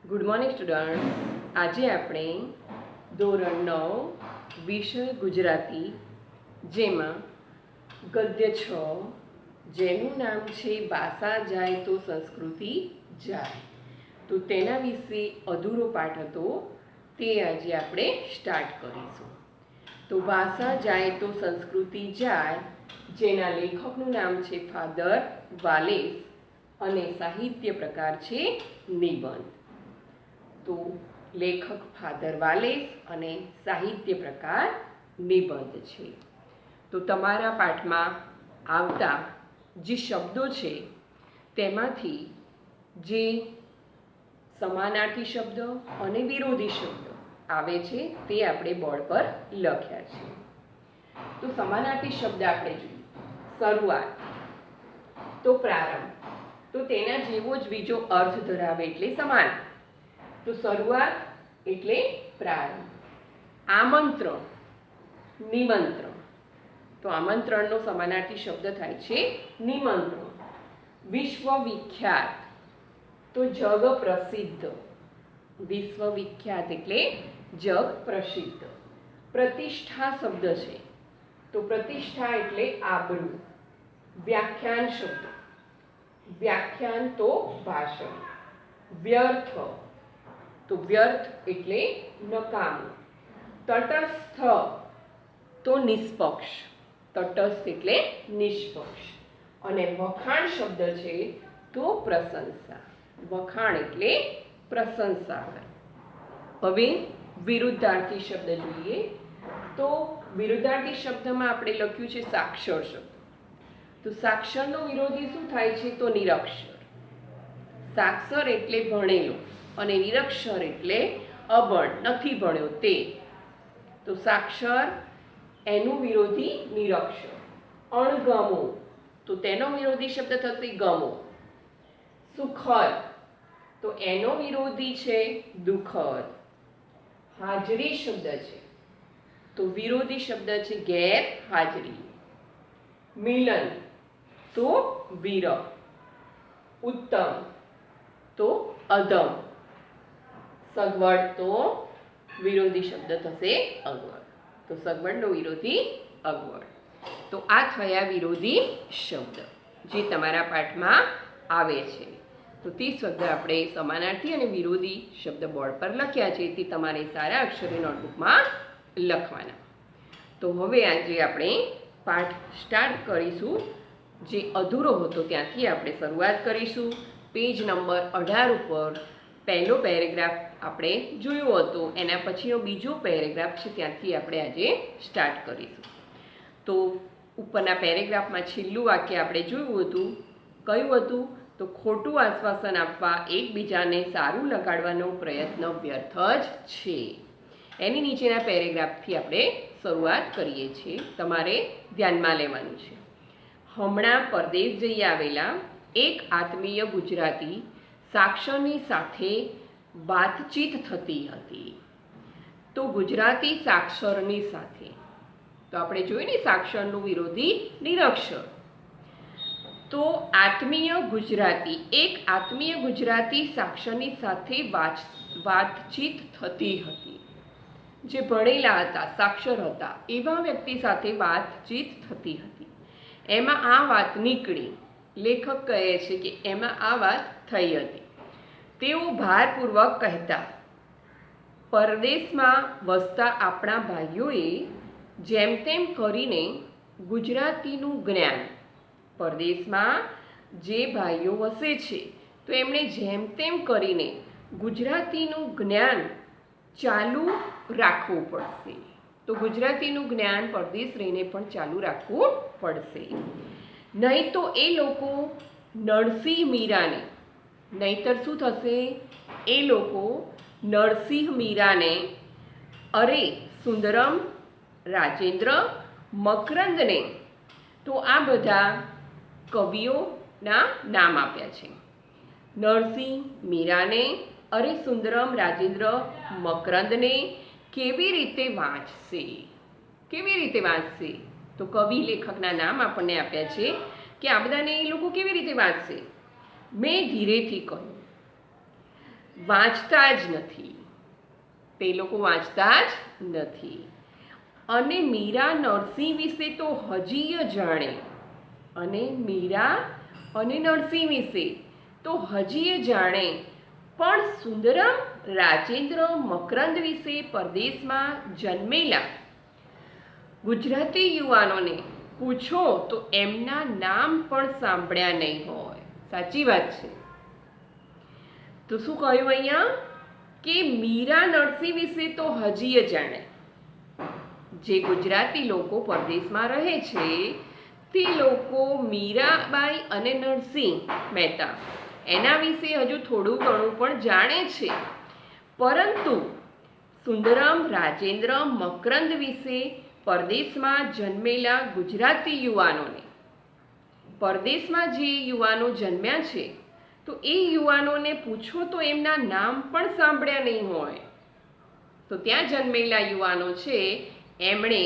Good morning student. આજે આપણે ધોરણ 9 વિષય ગુજરાતી, જેમાં ગદ્ય 6 જેનું નામ છે ભાષા જાય તો સંસ્કૃતિ જાય, તો તેના વિશે અધૂરો પાઠ હતો તે આજે આપણે સ્ટાર્ટ કરીશું। તો ભાષા જાય તો સંસ્કૃતિ જાય, જેના લેખકનું નામ છે ફાધર વાલેસ અને સાહિત્ય પ્રકાર છે નિબંધ। તો લેખક ફાધર વાલેસ અને સાહિત્ય પ્રકાર નિબંધ છે। તો તમારા પાઠમાં આવતા જે શબ્દો છે તેમાંથી જે સમાનાર્થી શબ્દ અને વિરોધી શબ્દ આવે છે તે આપણે બોર્ડ પર લખ્યા છે। તો સમાનાર્થી શબ્દ આપણે જોઈએ, શરૂઆત તો પ્રારંભ, તો તેના જેવો જ બીજો અર્થ ધરાવે એટલે સમાન। તો શરૂઆત એટલે પ્રારંભ। આમંત્રણ, નિમંત્રણ, તો આમંત્રણનો સમાનાર્થી શબ્દ થાય છે નિમંત્રણ। વિશ્વવિખ્યાત તો જગ પ્રસિદ્ધ, વિશ્વવિખ્યાત એટલે જગ પ્રસિદ્ધ। પ્રતિષ્ઠા શબ્દ છે, તો પ્રતિષ્ઠા એટલે આબરૂ। વ્યાખ્યાન શબ્દ, વ્યાખ્યાન તો ભાષણ। વ્યર્થ તો વ્યર્થ એટલે નકામું। તટસ્થ તો નિષ્પક્ષ, તટસ્થ એટલે નિષ્પક્ષ। અને વખાણ શબ્દ છે તો પ્રશંસા, વખાણ એટલે પ્રશંસા। હવે વિરુદ્ધાર્થી શબ્દ જોઈએ, તો વિરુદ્ધાર્થી શબ્દમાં આપણે લખ્યું છે સાક્ષર શબ્દ। તો સાક્ષરનો વિરોધી શું થાય છે? તો નિરક્ષર। સાક્ષર એટલે ભણેલો અને નિરક્ષર એટલે અભણ, નથી ભણ્યો તે। તો સાક્ષર એનું વિરોધી નિરક્ષર। અણગમો તો તેનો વિરોધી શબ્દ થશે ગમો। સુખદ તો એનો વિરોધી છે દુઃખદ। હાજરી શબ્દ છે, તો વિરોધી શબ્દ છે ગેરહાજરી। મિલન તો વિરહ। ઉત્તમ તો અધમ। સગવડ તો વિરોધી શબ્દ થશે અગવડ, તો સગવડનો વિરોધી અગવડ। તો આ થયા વિરોધી શબ્દ જે તમારા પાઠમાં આવે છે। તો તે શબ્દ આપણે સમાનાર્થી અને વિરોધી શબ્દ બોર્ડ પર લખ્યા છે, તે તમારે સારા અક્ષરે નોટબુકમાં લખવાના। તો હવે આજે આપણે પાઠ સ્ટાર્ટ કરીશું। જે અધૂરો હતો ત્યાંથી આપણે શરૂઆત કરીશું। પેજ નંબર 18 ઉપર પહેલો પેરેગ્રાફ આપણે જોયો હતો, એના પછીનો બીજો પેરેગ્રાફ છે ત્યાંથી આપણે આજે સ્ટાર્ટ કરીશું। તો ઉપરના પેરેગ્રાફમાં છેલ્લું વાક્ય આપણે જોયું હતું, કયું હતું? તો ખોટું આશ્વાસન આપવા એકબીજાને સારું લગાડવાનો પ્રયત્ન વ્યર્થ જ છે। એની નીચેના પેરેગ્રાફથી આપણે શરૂઆત કરીએ છીએ, તમારે ધ્યાનમાં લેવાનું છે। હમણાં પરદેશ જઈ આવેલા એક આત્મીય ગુજરાતી સાક્ષરની સાથે વાતચીત થતી હતી। તો ગુજરાતી સાક્ષરની સાથે, તો આપણે જોયું ને સાક્ષરનું વિરોધી નિરક્ષર। તો આત્મીય ગુજરાતી, એક આત્મીય ગુજરાતી સાક્ષરની સાથે વાતચીત થતી હતી। જે ભણેલા હતા, સાક્ષર હતા એવા વ્યક્તિ સાથે વાતચીત થતી હતી, એમાં આ વાત નીકળી। લેખક કહે છે કે એમાં આ વાત થઈ હતી। તેઓ ભારપૂર્વક કહેતા, પરદેશમાં વસતા આપણા ભાઈઓએ જેમ તેમ કરીને ગુજરાતીનું જ્ઞાન, પરદેશમાં જે ભાઈઓ વસે છે તો એમણે જેમ તેમ કરીને ગુજરાતીનું જ્ઞાન ચાલુ રાખવું પડશે। તો ગુજરાતીનું જ્ઞાન પરદેશ રહીને પણ ચાલુ રાખવું પડશે, નહીં તો એ લોકો નરસિંહ મીરાને, નહીંતર શું થશે? એ લોકો નરસિંહ મીરાને, અરે સુંદરમ, રાજેન્દ્ર, મકરંદને, તો આ બધા કવિઓના નામ આપ્યા છે। નરસિંહ મીરાને, અરે સુંદરમ, રાજેન્દ્ર, મકરંદને કેવી રીતે વાંચશે? કેવી રીતે વાંચશે? તો કવિ લેખકના નામ આપણને આપ્યા છે કે આ બધાને એ લોકો કેવી રીતે વાંચશે? મેં ધીરેથી કહ્યું, વાંચતા જ નથી. તે લોકો વાંચતા જ નથી. અને મીરા નરસિંહ વિશે તો હજીય જાણે. અને મીરા અને નરસિંહ વિશે તો હજીય જાણે, પણ સુંદરમ, રાજેન્દ્ર, મકરંદ વિશે પરદેશમાં જન્મેલા ગુજરાતી યુવાનોને પૂછો તો એમના નામ પણ સાંભળ્યા નહીં હોય. સાચી વાત છે. તો શું કહ્યું અહીંયા કે મીરા નરસિંહ વિશે તો હજીય જાણે. જે ગુજરાતી લોકો પરદેશમાં રહે છે તે લોકો મીરાબાઈ અને નરસિંહ મહેતા એના વિશે હજુ થોડું ઘણું પણ જાણે છે, પરંતુ સુંદરમ, રાજેન્દ્ર, મકરંદ વિશે પરદેશમાં જન્મેલા ગુજરાતી યુવાનોને, પરદેશમાં જે યુવાનો જન્મ્યા છે તો એ યુવાનોને પૂછો તો એમના નામ પણ સાંભળ્યા નહીં હોય. તો ત્યાં જન્મેલા યુવાનો છે એમણે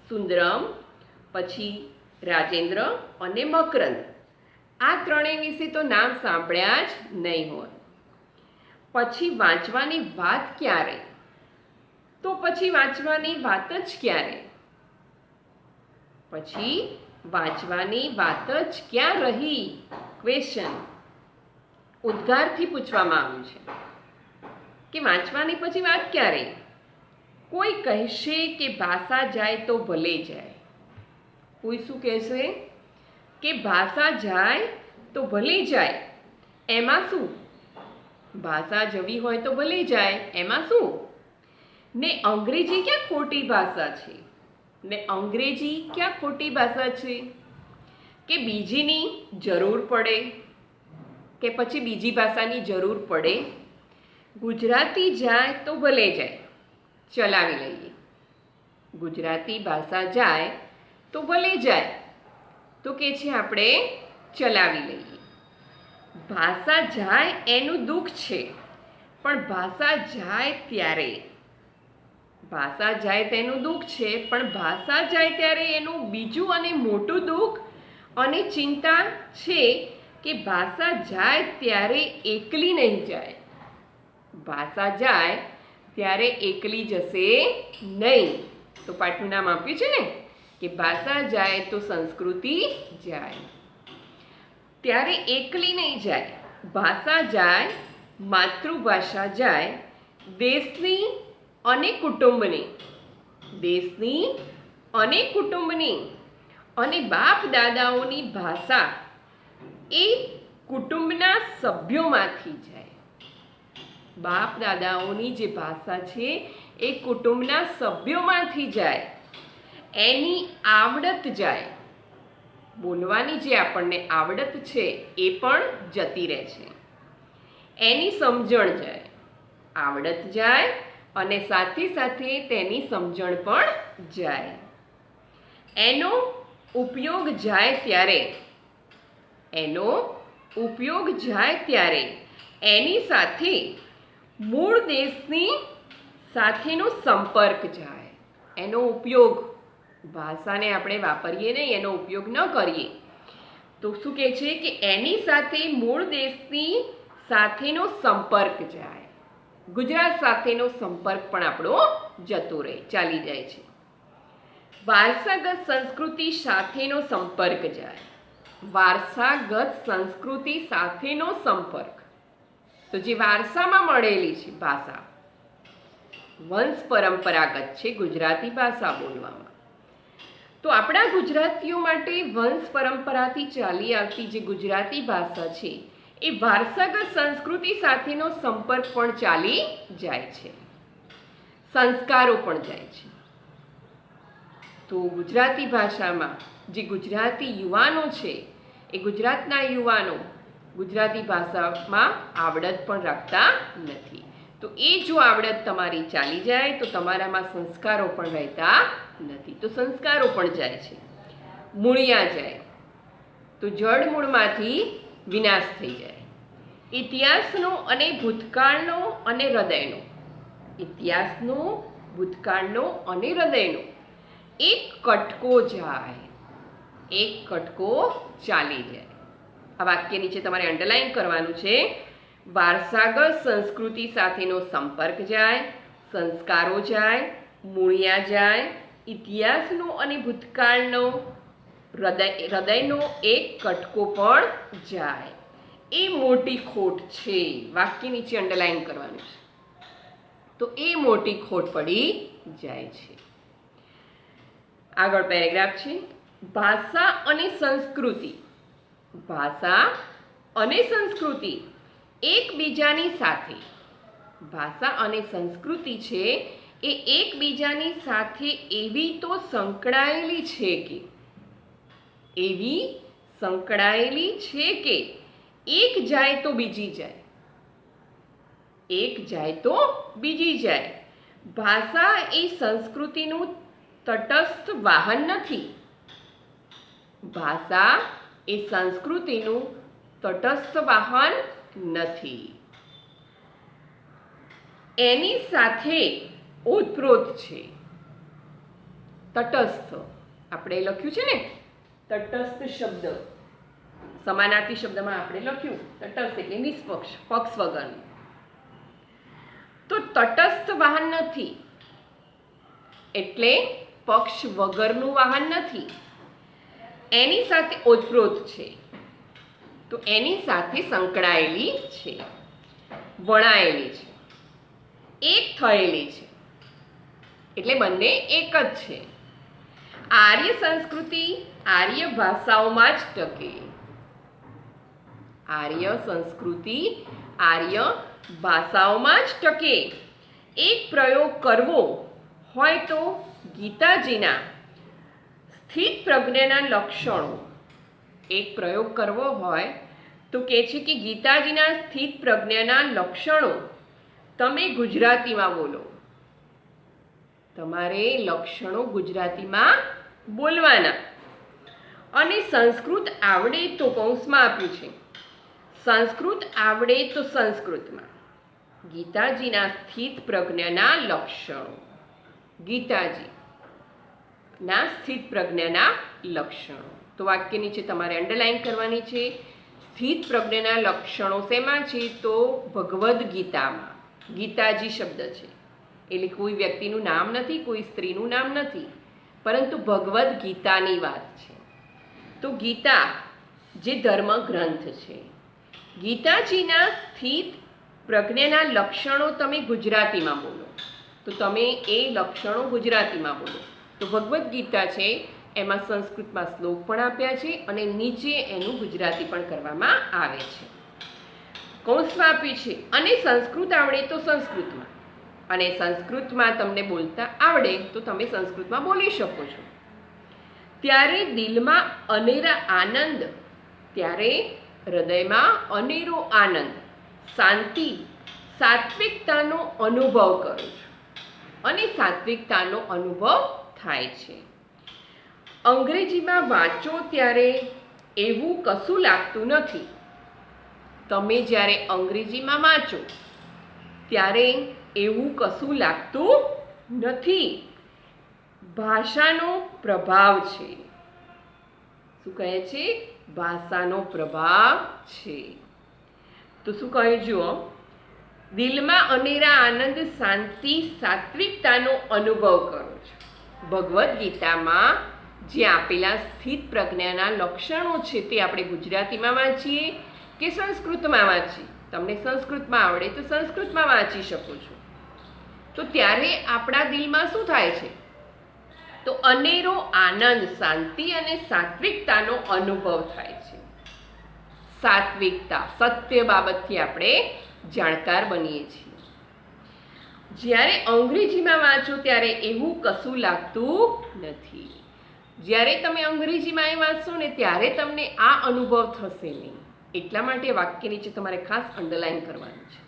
સુંદરમ, પછી રાજેન્દ્ર અને મકરંદ આ ત્રણેય વિશે તો નામ સાંભળ્યા જ નહીં હોય. પછી વાંચવાની વાત ક્યારે? તો પછી વાંચવાની વાત જ ક્યારે? પછી વાંચવાની વાત જ ક્યાં રહી? ક્વેશ્ચન ઉદ્ગારથી પૂછવામાં આવ્યું છે કે વાંચવાની પછી વાત ક્યારે? કોઈ કહેશે કે ભાષા જાય તો ભલે જાય. કોઈ શું કહેશે કે ભાષા જાય તો ભલે જાય, એમાં શું? ભાષા જવી હોય તો ભલે જાય, એમાં શું? ને અંગ્રેજી ક્યાં ખોટી ભાષા છે? ને અંગ્રેજી ક્યાં ખોટી ભાષા છે? કે બીજીની જરૂર પડે કે પછી બીજી ભાષાની જરૂર પડે? ગુજરાતી જાય તો ભલે જાય, ચલાવી લઈએ. ગુજરાતી ભાષા જાય તો ભલે જાય, તો કે છે આપણે ચલાવી લઈએ. ભાષા જાય એનું દુઃખ છે, પણ ભાષા જાય ત્યારે, ભાષા જાય તેનું દુઃખ છે, પણ ભાષા જાય ત્યારે એનું બીજું અને મોટું દુઃખ અને ચિંતા છે કે ભાષા જાય ત્યારે એકલી નહીં જાય. ભાષા જાય ત્યારે એકલી જશે નહીં. તો પાઠનું નામ આપ્યું છે ને કે ભાષા જાય તો સંસ્કૃતિ જાય. ત્યારે એકલી નહીં જાય. ભાષા જાય, માતૃભાષા જાય, દેશની અને કુટુંબની, દેશની અને કુટુંબની અને બાપ દાદાઓની ભાષા એ કુટુંબના સભ્યોમાંથી જાય. બાપ દાદાઓની જે ભાષા છે એ કુટુંબના સભ્યોમાંથી જાય. એની આવડત જાય, બોલવાની જે આપણને આવડત છે એ પણ જતી રહે છે. એની સમજણ જાય, આવડત જાય અને સાથે સાથે તેની સમજણ પણ જાય. એનો ઉપયોગ જાય ત્યારે, એનો ઉપયોગ જાય ત્યારે એની સાથે મૂળ દેશની સાથેનો સંપર્ક જાય. એનો ઉપયોગ, ભાષાને આપણે વાપરીએ નહીં, એનો ઉપયોગ ન કરીએ તો શું કહે છે કે એની સાથે મૂળ દેશની સાથેનો સંપર્ક જાય. ગુજરાત સાથેનો સંપર્ક પણ આપણો જતો રહે, ચાલી જાય છે. વારસાગત સંસ્કૃતિ સાથેનો સંપર્ક જાય. વારસાગત સંસ્કૃતિ સાથેનો સંપર્ક, તો જે વારસામાં મળેલી છે ભાષા, વંશ પરંપરાગત છે ગુજરાતી ભાષા બોલવામાં. તો આપણા ગુજરાતીઓ માટે વંશ પરંપરાથી ચાલી આવતી જે ગુજરાતી ભાષા છે એ વારસાગત સંસ્કૃતિ સાથેનો સંપર્ક પણ ચાલી જાય છે, સંસ્કારો પણ જાય છે. તો ગુજરાતી ભાષામાં જે ગુજરાતી યુવાનો છે એ ગુજરાતના યુવાનો ગુજરાતી ભાષામાં આવડત પણ રાખતા નથી. તો એ જો આવડત તમારી ચાલી જાય તો તમારામાં સંસ્કારો પણ રહેતા નથી. તો સંસ્કારો પણ જાય છે. મૂળિયા જાય તો જડમૂળમાંથી વિનાશ થઈ જાય. ઇતિહાસનો અને ભૂતકાળનો અને હૃદયનો, ઇતિહાસનો, ભૂતકાળનો અને હૃદયનો એક કટકો જાય, એક કટકો ચાલી જાય. આ વાક્ય નીચે તમારે અંડરલાઈન કરવાનું છે. વારસાગત સંસ્કૃતિ સાથેનો સંપર્ક જાય, સંસ્કારો જાય, મૂળિયા જાય, ઇતિહાસનો અને ભૂતકાળનો હૃદયનો એક કટકો પણ જાય. એ મોટી ખોટ છે. વાક્ય નીચે અંડરલાઈન કરવાનું છે. તો એ મોટી ખોટ પડી જાય છે. આગળ પેરેગ્રાફ છે. ભાષા અને સંસ્કૃતિ. ભાષા અને સંસ્કૃતિ એકબીજાની સાથે, ભાષા અને સંસ્કૃતિ છે એ એકબીજાની સાથે એવી તો સંકળાયેલી છે કે એક જાય તો બીજી જાય. એક જાય તો બીજી જાય. ભાષા એ સંસ્કૃતિનું તટસ્થ વાહન નથી. ભાષા એ સંસ્કૃતિનું તટસ્થ વાહન નથી. એની સાથે ઓતપ્રોત છે. તટસ્થ આપણે લખ્યું છે ને, તટસ્થ શબ્દ સમાનાર્થી શબ્દમાં આપણે લખ્યું તટસ્થ એટલે નિષ્પક્ષ, પક્ષ વગરનું. તો તટસ્થ વાહન નથી એટલે પક્ષ વગરનું વાહન નથી. એની સાથે ઓતપ્રોત છે તો એની સાથે સંકળાયેલી છે, વણાયેલી છે, એક થયેલી છે એટલે બંને એક જ છે. આર્ય સંસ્કૃતિ આર્ય ભાષાઓમાં જ ટકે. આર્ય સંસ્કૃતિ આર્ય ભાષાઓમાં જ ટકે. એક પ્રયોગ કરવો હોય તો ગીતાજીના સ્થિત પ્રજ્ઞાના લક્ષણો, એક પ્રયોગ કરવો હોય તો કહે છે કે ગીતાજીના સ્થિત પ્રજ્ઞાના લક્ષણો તમે ગુજરાતીમાં બોલો. તમારે લક્ષણો ગુજરાતીમાં બોલવાના. અને સંસ્કૃત આવડે તો કૌંસમાં આપ્યું છે, સંસ્કૃત આવડે તો સંસ્કૃતમાં. ગીતાજીના સ્થિત પ્રજ્ઞાના લક્ષણો, ગીતાજીના સ્થિત પ્રજ્ઞાના લક્ષણો. તો વાક્ય નીચે તમારે અંડરલાઈન કરવાની છે. સ્થિત પ્રજ્ઞાના લક્ષણો શેમાં છે? તો ભગવદ્ ગીતામાં. ગીતાજી શબ્દ છે એટલે કોઈ વ્યક્તિનું નામ નથી, કોઈ સ્ત્રીનું નામ નથી, પરંતુ ભગવદ્ ગીતાની વાત છે. તો ગીતા જે ધર્મ ગ્રંથ છે, ગીતાજીના સ્થિત પ્રજ્ઞાના લક્ષણો તમે ગુજરાતીમાં બોલો. તો તમે એ લક્ષણો ગુજરાતીમાં બોલો. તો ભગવદ્ ગીતા છે એમાં સંસ્કૃતમાં શ્લોક પણ આપ્યા છે અને નીચે એનું ગુજરાતી પણ કરવામાં આવે છે. કૌંસમાં આપ્યું છે અને સંસ્કૃત આવડે તો સંસ્કૃતમાં, અને સંસ્કૃતમાં તમને બોલતા આવડે તો તમે સંસ્કૃતમાં બોલી શકો છો. ત્યારે દિલમાં અનેરા આનંદ, ત્યારે હૃદયમાં અનેરો આનંદ, શાંતિ, સાત્વિકતાનો અનુભવ કરું છું અને સાત્વિકતાનો અનુભવ થાય છે. અંગ્રેજીમાં વાંચો ત્યારે એવું કશું લાગતું નથી. તમે જ્યારે અંગ્રેજીમાં વાંચો ત્યારે એવું કશું લાગતું નથી. ભાષાનો પ્રભાવ છે. શું કહે છે? ભાષાનો પ્રભાવ છે. તો શું કહે જુઓ, દિલમાં અનેરા આનંદ, શાંતિ, સાત્વિકતાનો અનુભવ કરું છું. ભગવદ્ ગીતામાં જે આપેલા સ્થિત પ્રજ્ઞાના લક્ષણો છે તે આપણે ગુજરાતીમાં વાંચીએ કે સંસ્કૃતમાં વાંચીએ. તમને સંસ્કૃતમાં આવડે તો સંસ્કૃતમાં વાંચી શકો છો. તો ત્યારે આપણા દિલમાં શું થાય છે? તો અનેરો આનંદ, શાંતિ અને સાત્વિકતાનો અનુભવ થાય છે. સાત્વિકતા, સત્ય બાબતથી આપણે જાણકાર બનીએ છીએ. જ્યારે અંગ્રેજીમાં વાંચો ત્યારે એવું કશું લાગતું નથી. જ્યારે તમે અંગ્રેજીમાં એ વાંચશો ને ત્યારે તમને આ અનુભવ થશે નહીં. એટલા માટે વાક્ય નીચે તમારે ખાસ અંડરલાઈન કરવાનું છે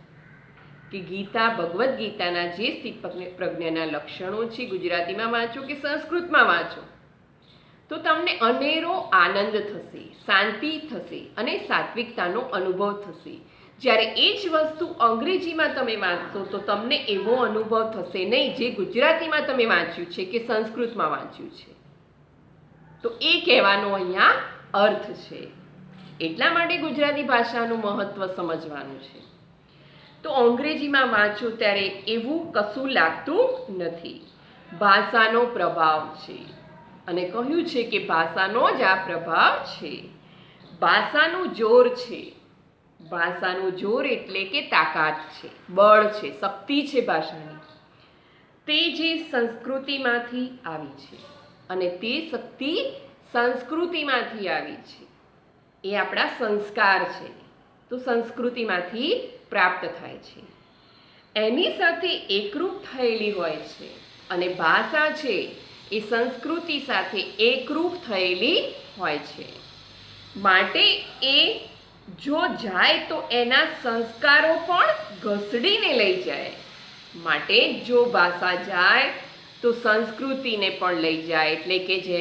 કે ગીતા, ભગવદ્ ગીતાના જે સ્થિત પ્રજ્ઞાના લક્ષણો છે ગુજરાતીમાં વાંચો કે સંસ્કૃતમાં વાંચો તો તમને અનેરો આનંદ થશે, શાંતિ થશે અને સાત્વિકતાનો અનુભવ થશે. જ્યારે એ જ વસ્તુ અંગ્રેજીમાં તમે વાંચશો તો તમને એવો અનુભવ થશે નહીં જે ગુજરાતીમાં તમે વાંચ્યું છે કે સંસ્કૃતમાં વાંચ્યું છે. તો એ કહેવાનો અહીંયા અર્થ છે. એટલા માટે ગુજરાતી ભાષાનું મહત્ત્વ સમજવાનું છે. તો અંગ્રેજીમાં વાંચો ત્યારે એવું કશું લાગતું નથી. ભાષાનો પ્રભાવ છે અને કહ્યું છે કે ભાષાનો જ આ પ્રભાવ છે. ભાષાનું જોર છે. ભાષાનું જોર એટલે કે તાકાત છે, બળ છે, શક્તિ છે ભાષાની. તે જે સંસ્કૃતિમાંથી આવી છે અને તે શક્તિ સંસ્કૃતિમાંથી આવી છે. એ આપણા સંસ્કાર છે, તો સંસ્કૃતિમાંથી પ્રાપ્ત થાય છે. એની સાથે એકરૂપ થયેલી હોય છે અને ભાષા છે એ સંસ્કૃતિ સાથે એકરૂપ થયેલી હોય છે. માટે એ જો જાય તો એના સંસ્કારો પણ ઘસડીને લઈ જાય. માટે જો ભાષા જાય તો સંસ્કૃતિને પણ લઈ જાય. એટલે કે જે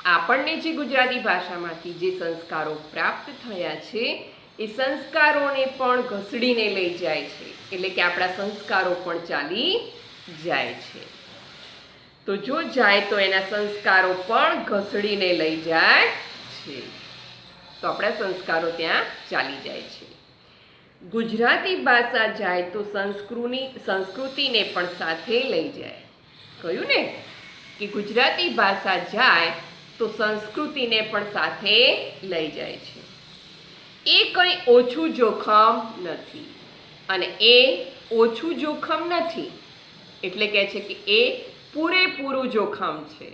આપણને જે ગુજરાતી ભાષામાંથી જે સંસ્કારો પ્રાપ્ત થયા છે એ સંસ્કારોને પણ ઘસડીને લઈ જાય છે. એટલે કે આપણા સંસ્કારો પણ ચાલી જાય છે. તો જો જાય તો એના સંસ્કારો પણ ઘસડીને લઈ જાય છે. તો આપણા સંસ્કારો ત્યાં ચાલી જાય છે. ગુજરાતી ભાષા જાય તો સંસ્કૃતિને પણ સાથે લઈ જાય. કહ્યું ને કે ગુજરાતી ભાષા જાય તો સંસ્કૃતિને પણ સાથે લઈ જાય છે. એ કંઈ ઓછું જોખમ નથી અને એ ઓછું જોખમ નથી. એટલે કહે છે કે એ પૂરેપૂરું જોખમ છે,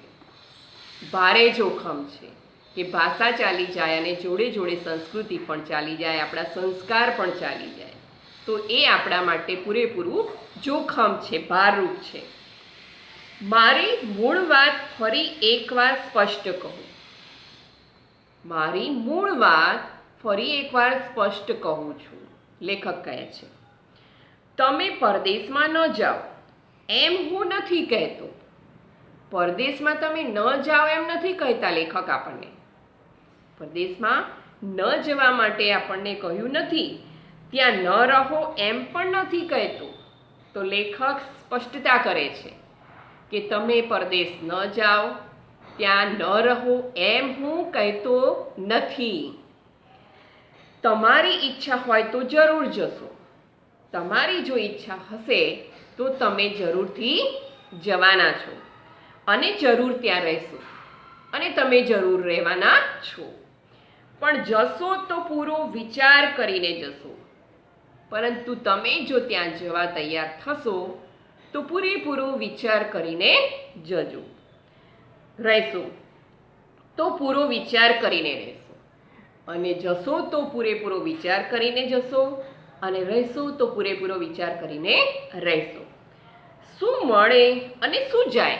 ભારે જોખમ છે કે ભાષા ચાલી જાય અને જોડે જોડે સંસ્કૃતિ પણ ચાલી જાય, આપણા સંસ્કાર પણ ચાલી જાય. તો એ આપણા માટે પૂરેપૂરું જોખમ છે, ભારરૂપ છે. મારી મૂળ વાત ફરી એકવાર સ્પષ્ટ કહું. મારી મૂળ વાત ફરી એકવાર સ્પષ્ટ કહું છું. લેખક કહે છે, તમે પરદેશમાં ન જાઓ એમ હું નથી કહેતો. પરદેશમાં તમે ન જાઓ એમ નથી કહેતા લેખક આપણને. પરદેશમાં ન જવા માટે આપણને કહ્યું નથી. ત્યાં ન રહો એમ પણ નથી કહેતો. તો લેખક સ્પષ્ટતા કરે છે કે તમે પરદેશ ન જાઓ, ત્યાં ન રહો એમ હું કહેતો નથી. તમારી ઈચ્છા હોય તો જરૂર જશો. તમારી જો ઈચ્છા હશે તો તમે જરૂરથી જવાના છો અને જરૂર ત્યાં રહેશો અને તમે જરૂર રહેવાના છો. પણ જશો તો પૂરો વિચાર કરીને જશો. પરંતુ તમે જો ત્યાં જવા તૈયાર થશો તો પૂરેપૂરો વિચાર કરીને જજો. રહેશો તો પૂરો વિચાર કરીને રહેશો અને જશો તો પૂરેપૂરો વિચાર કરીને જશો અને રહેશો તો પૂરેપૂરો વિચાર કરીને રહેશો. શું મળે અને શું જાય?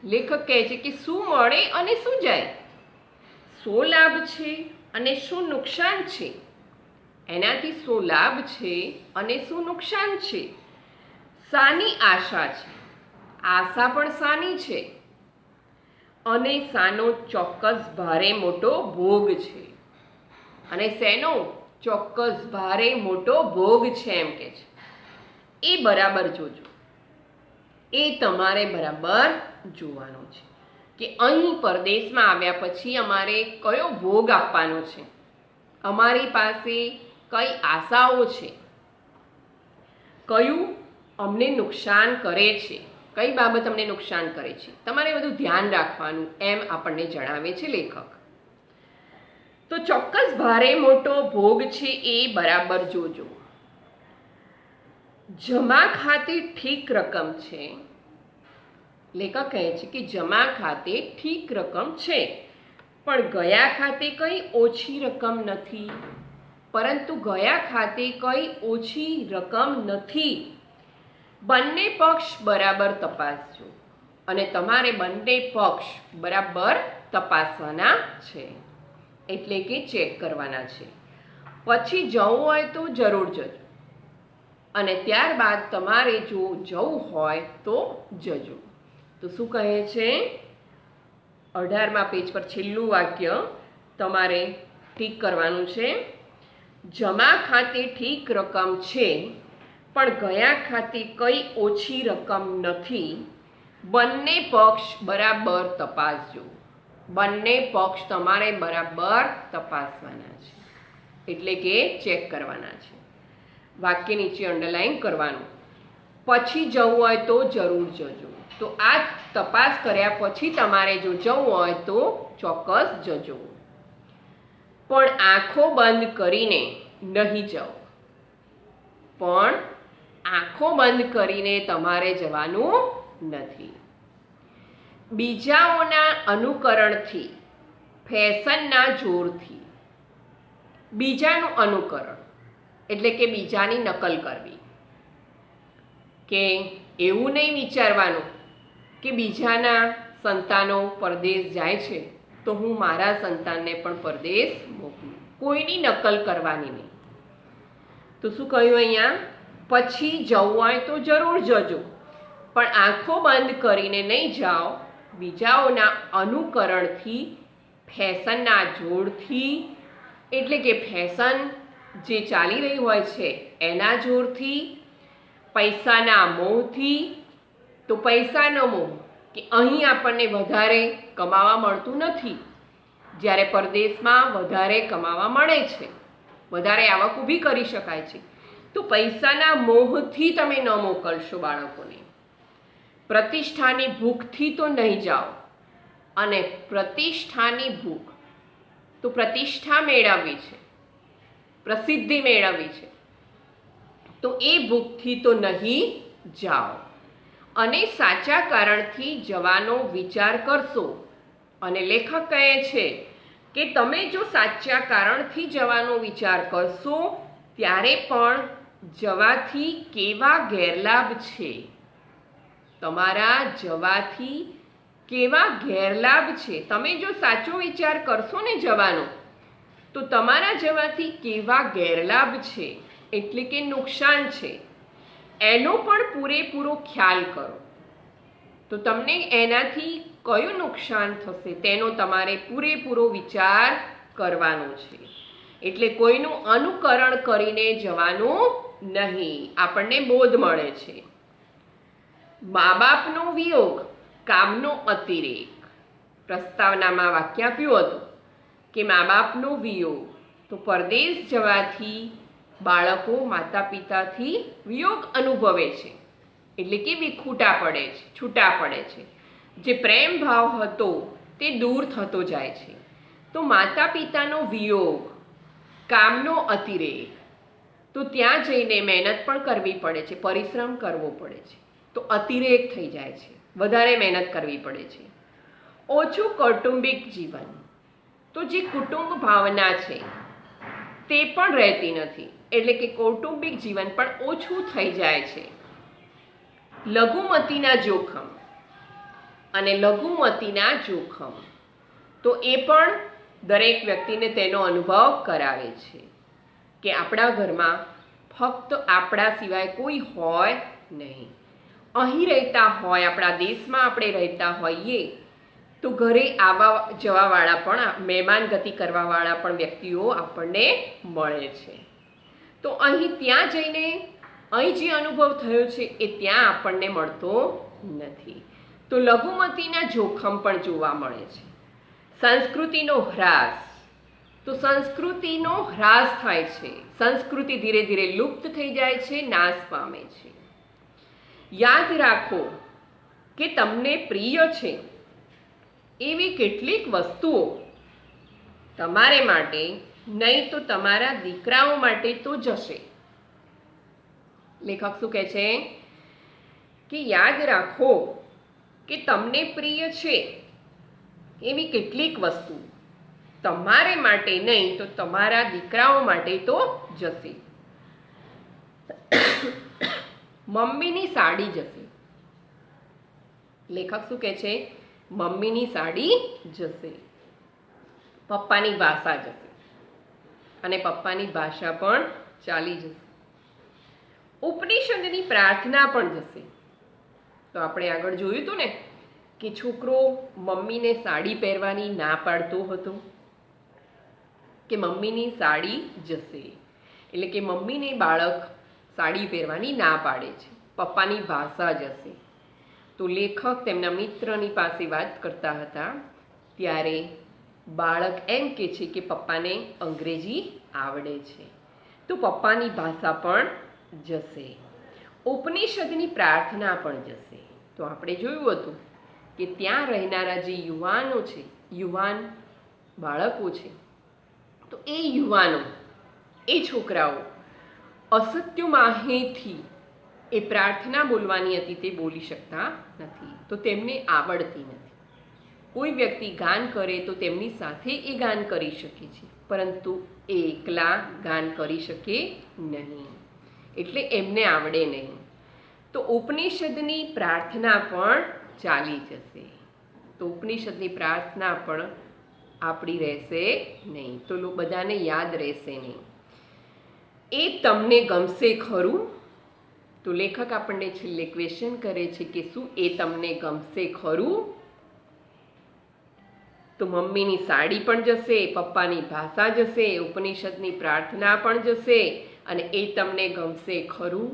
લેખક કહે છે કે શું મળે અને શું જાય, શું લાભ છે અને શું નુકસાન છે. એનાથી શું લાભ છે અને શું નુકસાન છે. શાની આશા છે, આશા પણ શાની છે અને શાનો ચોક્કસ ભારે મોટો ભોગ છે. અને શેનો ચોક્કસ ભારે મોટો ભોગ છે એમ કે છે. એ બરાબર જોજો. એ તમારે બરાબર જોવાનો છે કે અહીં પરદેશમાં આવ્યા પછી અમારે કયો ભોગ આપવાનો છે, અમારી પાસે કઈ આશાઓ છે, કયું અમને નુકસાન કરે છે, કઈ બાબત અમને નુકસાન કરે છે. તમારે બધું ધ્યાન રાખવાનું એમ આપણને જણાવે છે લેખક. તો ચોક્કસ ભારે મોટો ભોગ છે એ બરાબર જોજો. જમા ખાતે ઠીક રકમ છે. લેખક કહે છે કે જમા ખાતે ઠીક રકમ છે પણ ગયા ખાતે કઈ ઓછી રકમ નથી. પરંતુ ગયા ખાતે કઈ ઓછી રકમ નથી. બંને પક્ષ બરાબર તપાસજો અને તમારે બંને પક્ષ બરાબર તપાસવાના છે. એટલે કે ચેક કરવાના છે. પછી જવું હોય તો જરૂર જજો અને ત્યારબાદ તમારે જો જવું હોય તો જજો. તો શું કહે છે? 18મા પેજ પર છેલ્લું વાક્ય તમારે ઠીક કરવાનું છે. જમા ખાતે ઠીક રકમ છે પણ ગયા ખાતે કઈ ઓછી રકમ નથી. બંને પક્ષ બરાબર તપાસજો. બંને પક્ષ તમારે બરાબર તપાસવાના છે. એટલે કે ચેક કરવાના છે. વાક્ય નીચે અંડરલાઈન કરવાનું. પછી જવું હોય તો જરૂર જજો. તો આ તપાસ કર્યા પછી તમારે જો જવું હોય તો ચોક્કસ જજો. પણ આંખો બંધ કરીને નહીં જાઓ. પણ આંખો બંધ કરીને તમારે જવાનું નથી. બીજાઓના અનુકરણથી, ફેશનના જોરથી. બીજાનું અનુકરણ એટલે કે બીજાની નકલ કરવી. કે એવું નહીં વિચારવાનું કે બીજાના સંતાનો પરદેશ જાય છે તો હું મારા સંતાનને પણ પરદેશ મોકલું. કોઈની નકલ કરવાની નહીં. તો શું કહ્યું અહીંયા? પછી જવું હોય તો જરૂર જજો, પણ આંખો બંધ કરીને નહીં જાઓ. બીજાઓના અનુકરણથી, ફેશનના જોરથી, એટલે કે ફેશન જે ચાલી રહી હોય છે એના જોરથી, પૈસાના મોહથી. તો પૈસાનો મોહ કે અહીં આપણને વધારે કમાવા મળતું નથી, જ્યારે પરદેશમાં વધારે કમાવા મળે છે, વધારે આવક ઊભી કરી શકાય છે. તો પૈસાના મોહથી તમે ન મોકલશો બાળકોને. પ્રતિષ્ઠાની ભૂખથી તો નહીં જાઓ. અને પ્રતિષ્ઠાની ભૂખ, તો પ્રતિષ્ઠા મેળવવી છે, પ્રસિદ્ધિ મેળવવી છે, તો એ ભૂખથી તો નહીં જાઓ. અને સાચા કારણથી જવાનો વિચાર કરશો. અને લેખક કહે છે કે તમે જો સાચા કારણથી જવાનો વિચાર કરશો ત્યારે પણ જવાથી કેવા ગેરલાભ છે. તમારા જવાથી કેવા ગેરલાભ છે. તમે જો સાચો વિચાર કરશો ને જવાનો, તો તમારા જવાથી કેવા ગેરલાભ છે, એટલે કે નુકસાન છે, એનો પણ પૂરેપૂરો ખ્યાલ કરો. તો તમને એનાથી કયું નુકસાન થશે તેનો તમારે પૂરેપૂરો વિચાર કરવાનો છે. એટલે કોઈનું અનુકરણ કરીને જવાનું નહીં. આપણને બોધ મળે છે. મા બાપનો વિયોગ, કામનો અતિરેક. પ્રસ્તાવનામાં વાક્ય આપ્યું હતું કે મા બાપનો વિયોગ, તો પરદેશ જવાથી બાળકો માતા પિતાથી વિયોગ અનુભવે છે, એટલે કે વિખૂટા પડે છે, છૂટા પડે છે. જે પ્રેમ ભાવ હતો તે દૂર થતો જાય છે. તો માતા પિતાનો વિયોગ, કામનો અતિરેક, તો ત્યાં જઈને મહેનત પણ કરવી પડે છે, પરિશ્રમ કરવો પડે છે. તો અતિરેક થઈ જાય છે, વધારે મહેનત કરવી પડે છે. ઓછું કૌટુંબિક જીવન, તો જે કુટુંબ ભાવના છે તે પણ રહેતી નથી, એટલે કે કૌટુંબિક જીવન પણ ઓછું થઈ જાય છે. લઘુમતીના જોખમ અને લઘુમતીના જોખમ, તો એ પણ દરેક વ્યક્તિને તેનો અનુભવ કરાવે છે કે આપણા ઘરમાં ફક્ત આપણા સિવાય કોઈ હોય નહીં. અહીં રહેતા હોય, આપણા દેશમાં આપણે રહેતા હોઈએ તો ઘરે આવવા જવાવાળા પણ, મહેમાન ગતિ કરવાવાળા પણ વ્યક્તિઓ આપણને મળે છે. તો અહીં ત્યાં જઈને અહીં જે અનુભવ થયો છે એ ત્યાં આપણને મળતો નથી. તો લઘુમતીના જોખમ પણ જોવા મળે છે. સંસ્કૃતિનો હ્રાસ, તો સંસ્કૃતિનો હ્રાસ થાય છે. સંસ્કૃતિ ધીરે ધીરે લુપ્ત થઈ જાય છે, નાશ પામે છે. યાદ રાખો કે તમને પ્રિય છે એવી કેટલીક વસ્તુઓ તમારે માટે નહીં તો તમારા દીકરાઓ માટે તો જશે. લેખક શું કહે છે કે યાદ રાખો કે તમને પ્રિય છે એવી કેટલીક વસ્તુ તમારે માટે નહીં તો તમારા દીકરાઓ માટે તો જશે. મમ્મીની સાડી જશે. લેખક શું કહે છે? મમ્મીની સાડી જશે, પપ્પાની ભાષા જશે, અને પપ્પાની ભાષા પણ ચાલી જશે. ઉપનિષદની પ્રાર્થના પણ જશે. તો આપણે આગળ જોયું હતું ને કે છોકરો મમ્મીને સાડી પહેરવાની ના પાડતો હતો, કે મમ્મીની સાડી જશે, એટલે કે મમ્મીને બાળક સાડી પહેરવાની ના પાડે છે, પપ્પાની ભાષા જશે. તો લેખક તેમના મિત્રની પાસે વાત કરતા હતા ત્યારે બાળક એમ કહે છે કે પપ્પાને અંગ્રેજી આવડે છે, તો પપ્પાની ભાષા પણ જશે. ઉપનિષદની પ્રાર્થના પણ જશે. તો આપણે જોયું હતું કે ત્યાં રહેનારા જે યુવાનો છે, યુવાન બાળકો છે, તો એ યુવાનો, એ છોકરાઓ અસત્યમાહેથી એ પ્રાર્થના બોલવાની હતી તે બોલી શકતા નથી, તો તેમને આવડતી નથી. કોઈ વ્યક્તિ ગાન કરે તો તેમની સાથે એ ગાન કરી શકે છે, પરંતુ એ એકલા ગાન કરી શકે નહીં, એટલે એમને આવડે નહીં. તો ઉપનિષદની પ્રાર્થના પણ ચાલી જશે. તો ઉપનિષદની પ્રાર્થના પણ આપણી રહેશે નહીં, તો બધાને યાદ રહેશે નહીં. એ તમને ગમશે ખરું? તો લેખક આપણને છેલ્લે ક્વેશ્ચન કરે છે કે શું એ તમને ગમશે ખરું? તો મમ્મીની સાડી પણ જશે, પપ્પાની ભાષા જશે, ઉપનિષદની પ્રાર્થના પણ જશે, અને એ તમને ગમશે ખરું?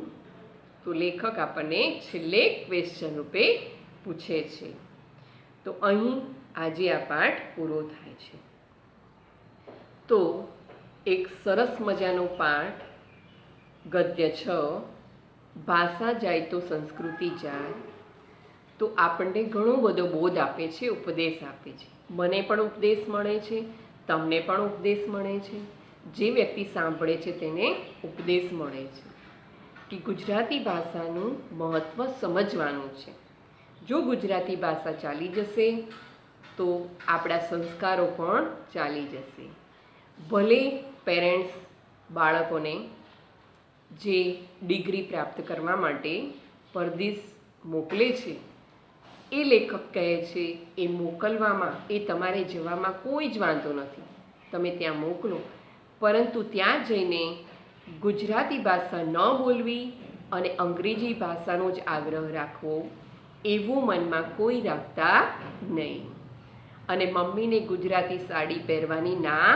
તો લેખક આપણને છેલ્લે ક્વેશ્ચન રૂપે પૂછે છે. તો અહીં આજે આ પાઠ પૂરો થાય છે. તો એક સરસ મજાનો પાઠ ગદ્ય 6, ભાષા જાય તો સંસ્કૃતિ જાય, તો આપણને ઘણો બધો બોધ આપે છે, ઉપદેશ આપે છે. મને પણ ઉપદેશ મળે છે, તમને પણ ઉપદેશ મળે છે, જે વ્યક્તિ સાંભળે છે તેને ઉપદેશ મળે છે કે ગુજરાતી ભાષાનું મહત્ત્વ સમજવાનું છે. જો ગુજરાતી ભાષા ચાલી જશે તો આપણા સંસ્કારો પણ ચાલી જશે. ભલે પેરેન્ટ્સ બાળકોને જે ડિગ્રી પ્રાપ્ત કરવા માટે પરદેશ મોકલે છે, એ લેખક કહે છે એ મોકલવામાં, એ તમારે જવામાં કોઈ જ વાંધો નથી, તમે ત્યાં મોકલો, પરંતુ ત્યાં જઈને ગુજરાતી ભાષા ન બોલવી અને અંગ્રેજી ભાષાનો જ આગ્રહ રાખવો, એવું મનમાં કોઈ રાખતા નહીં. અને મમ્મીને ગુજરાતી સાડી પહેરવાની ના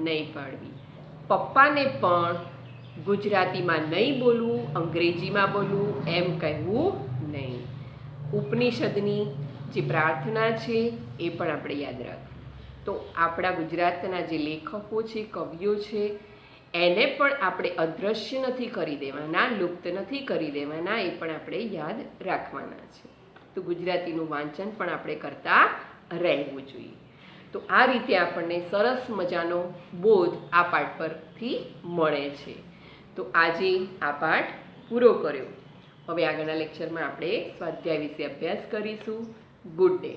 નહીં પાડવી. પપ્પાને પણ ગુજરાતીમાં નહીં બોલવું, અંગ્રેજીમાં બોલવું એમ કહેવું નહીં. ઉપનિષદની જે પ્રાર્થના છે એ પણ આપણે યાદ રાખવું. તો આપણા ગુજરાતના જે લેખકો છે, કવિઓ છે, એને પણ આપણે અદૃશ્ય નથી કરી દેવાના, લુપ્ત નથી કરી દેવાના, એ પણ આપણે યાદ રાખવાના છે. તો ગુજરાતીનું વાંચન પણ આપણે કરતા રહેવું જોઈએ. તો આ રીતે આપણને સરસ મજાનો બોધ આ પાઠ પરથી મળે છે. તો આજે આ પાઠ પૂરો કર્યો. હવે આગળના લેક્ચરમાં આપણે સ્વાધ્યાય વિશે અભ્યાસ કરીશું. Good day.